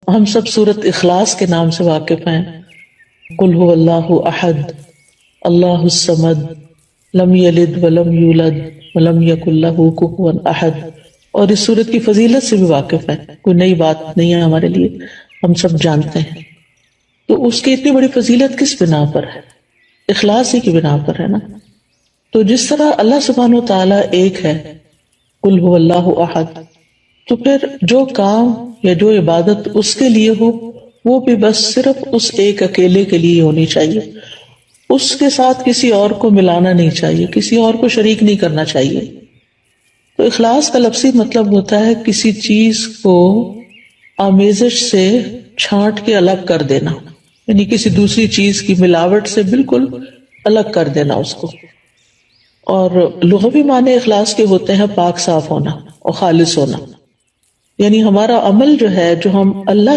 ہم سب سورت اخلاص کے نام سے واقف ہیں. قل هو اللہ احد اللہ الصمد لم یلد ولم یولد ولم یکن لہ کفوا احد. اور اس سورت کی فضیلت سے بھی واقف ہیں، کوئی نئی بات نہیں ہے ہمارے لیے، ہم سب جانتے ہیں. تو اس کی اتنی بڑی فضیلت کس بنا پر ہے؟ اخلاص ہی کی بنا پر ہے نا. تو جس طرح اللہ سبحانہ و تعالیٰ ایک ہے، قل هو اللہ احد، تو پھر جو کام یا جو عبادت اس کے لیے ہو وہ بھی بس صرف اس ایک اکیلے کے لیے ہونی چاہیے، اس کے ساتھ کسی اور کو ملانا نہیں چاہیے، کسی اور کو شریک نہیں کرنا چاہیے. تو اخلاص کا لفظی مطلب ہوتا ہے کسی چیز کو آمیزش سے چھانٹ کے الگ کر دینا، یعنی کسی دوسری چیز کی ملاوٹ سے بالکل الگ کر دینا اس کو. اور لغوی معنی اخلاص کے ہوتے ہیں پاک صاف ہونا اور خالص ہونا، یعنی ہمارا عمل جو ہے جو ہم اللہ